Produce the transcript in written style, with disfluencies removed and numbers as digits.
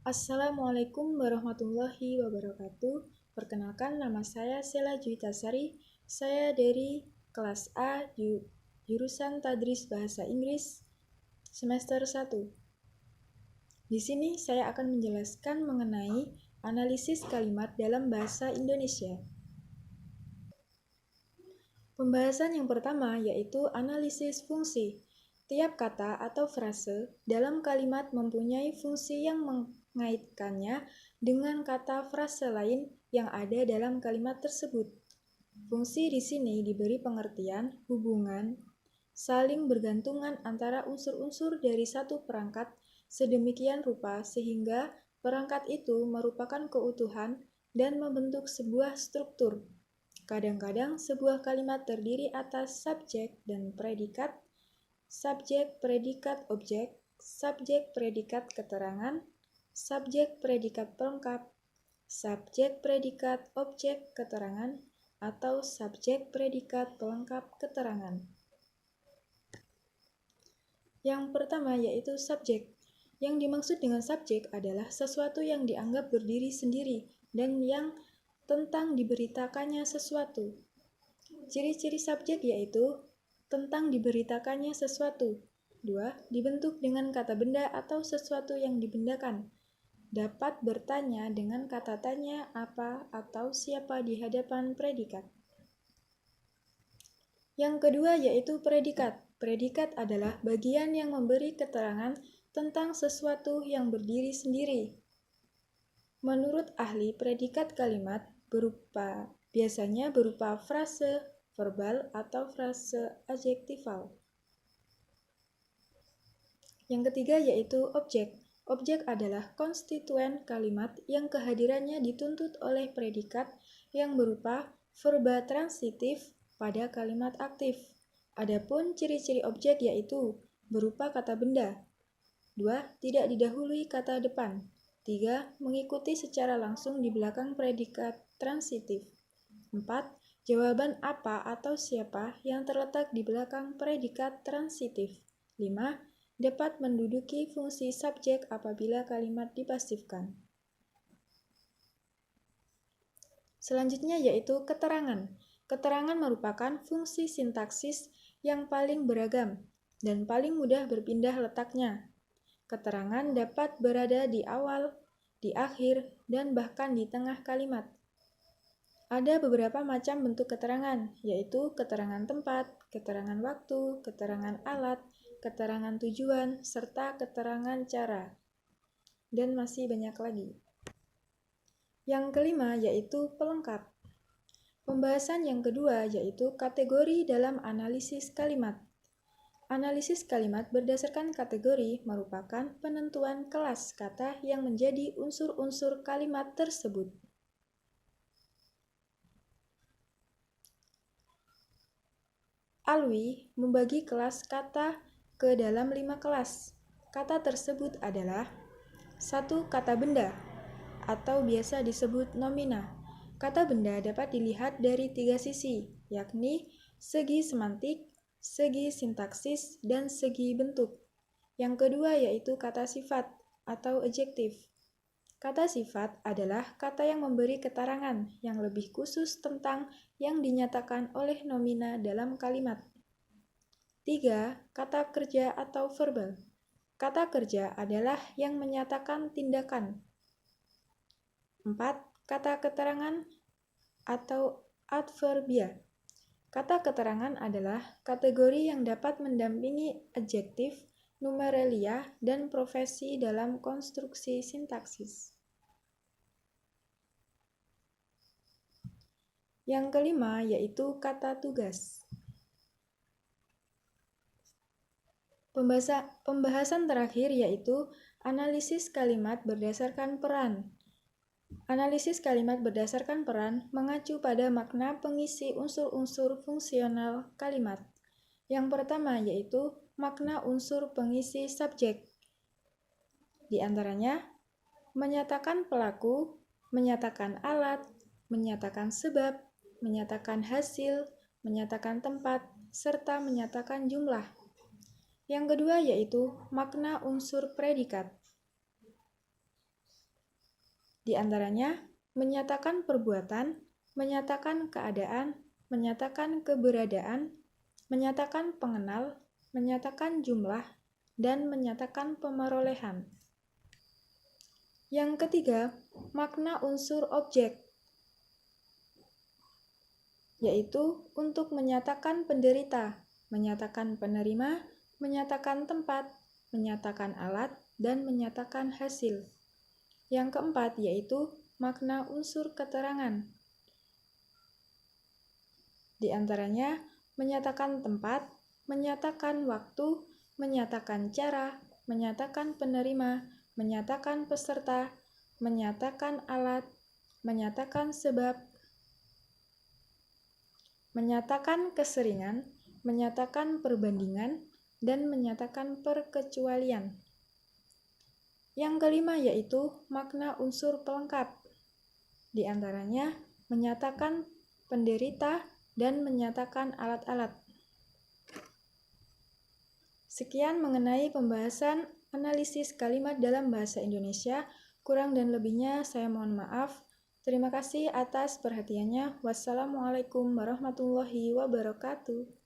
Assalamualaikum warahmatullahi wabarakatuh. Perkenalkan, nama saya Sela Juwitasari. Saya dari kelas A jurusan Tadris Bahasa Inggris semester 1. Di sini saya akan menjelaskan mengenai analisis kalimat dalam bahasa Indonesia. Pembahasan yang pertama yaitu analisis fungsi. Tiap kata atau frase dalam kalimat mempunyai fungsi yang mengaitkannya dengan kata frase lain yang ada dalam kalimat tersebut. Fungsi di sini diberi pengertian hubungan saling bergantungan antara unsur-unsur dari satu perangkat sedemikian rupa sehingga perangkat itu merupakan keutuhan dan membentuk sebuah struktur. Kadang-kadang sebuah kalimat terdiri atas subjek dan predikat, subjek, predikat, objek, subjek, predikat, keterangan, subjek, predikat pelengkap, subjek, predikat, objek, keterangan, atau subjek, predikat, pelengkap, keterangan. Yang pertama yaitu subjek. Yang dimaksud dengan subjek adalah sesuatu yang dianggap berdiri sendiri dan yang tentang diberitakannya sesuatu. Ciri-ciri subjek yaitu tentang diberitakannya sesuatu. 2. Dibentuk dengan kata benda atau sesuatu yang dibendakan. Dapat bertanya dengan kata tanya, apa, atau siapa di hadapan predikat. Yang kedua yaitu predikat. Predikat adalah bagian yang memberi keterangan tentang sesuatu yang berdiri sendiri. Menurut ahli, predikat kalimat biasanya berupa frase verbal atau frase adjektifal. Yang ketiga yaitu objek. Objek adalah konstituen kalimat yang kehadirannya dituntut oleh predikat yang berupa verba transitif pada kalimat aktif. Adapun ciri-ciri objek yaitu berupa kata benda. 2. Tidak didahului kata depan. 3. Mengikuti secara langsung di belakang predikat transitif. 4. Jawaban apa atau siapa yang terletak di belakang predikat transitif. 5. Dapat menduduki fungsi subjek apabila kalimat dipasifkan. Selanjutnya yaitu keterangan. Keterangan merupakan fungsi sintaksis yang paling beragam dan paling mudah berpindah letaknya. Keterangan dapat berada di awal, di akhir, dan bahkan di tengah kalimat. Ada beberapa macam bentuk keterangan, yaitu keterangan tempat, keterangan waktu, keterangan alat, keterangan tujuan, serta keterangan cara. Dan masih banyak lagi. Yang kelima yaitu pelengkap. Pembahasan yang kedua yaitu kategori dalam analisis kalimat. Analisis kalimat berdasarkan kategori merupakan penentuan kelas kata yang menjadi unsur-unsur kalimat tersebut. Alwi membagi kelas kata ke dalam 5 kelas. Kata tersebut adalah 1. Kata benda atau biasa disebut nomina. Kata benda dapat dilihat dari 3 sisi, yakni segi semantik, segi sintaksis, dan segi bentuk. Yang kedua yaitu kata sifat atau adjektif. Kata sifat adalah kata yang memberi keterangan yang lebih khusus tentang yang dinyatakan oleh nomina dalam kalimat. 3. Kata kerja atau verbal. Kata kerja adalah yang menyatakan tindakan. 4. Kata keterangan atau adverbia. Kata keterangan adalah kategori yang dapat mendampingi adjektif, numeralia, dan profesi dalam konstruksi sintaksis. Yang kelima yaitu kata tugas. Pembahasan terakhir yaitu analisis kalimat berdasarkan peran. Analisis kalimat berdasarkan peran mengacu pada makna pengisi unsur-unsur fungsional kalimat. Yang pertama yaitu makna unsur pengisi subjek. Di antaranya, menyatakan pelaku, menyatakan alat, menyatakan sebab, menyatakan hasil, menyatakan tempat, serta menyatakan jumlah. Yang kedua yaitu makna unsur predikat. Di antaranya, menyatakan perbuatan, menyatakan keadaan, menyatakan keberadaan, menyatakan pengenal, menyatakan jumlah, dan menyatakan pemerolehan. Yang ketiga, makna unsur objek, yaitu untuk menyatakan penderita, menyatakan penerima, menyatakan tempat, menyatakan alat, dan menyatakan hasil. Yang keempat, yaitu makna unsur keterangan. Di antaranya, menyatakan tempat, menyatakan waktu, menyatakan cara, menyatakan penerima, menyatakan peserta, menyatakan alat, menyatakan sebab, menyatakan keseringan, menyatakan perbandingan, dan menyatakan perkecualian. Yang kelima yaitu makna unsur pelengkap. Di antaranya, menyatakan penderita dan menyatakan alat-alat. Sekian mengenai pembahasan analisis kalimat dalam bahasa Indonesia. Kurang dan lebihnya saya mohon maaf. Terima kasih atas perhatiannya. Wassalamualaikum warahmatullahi wabarakatuh.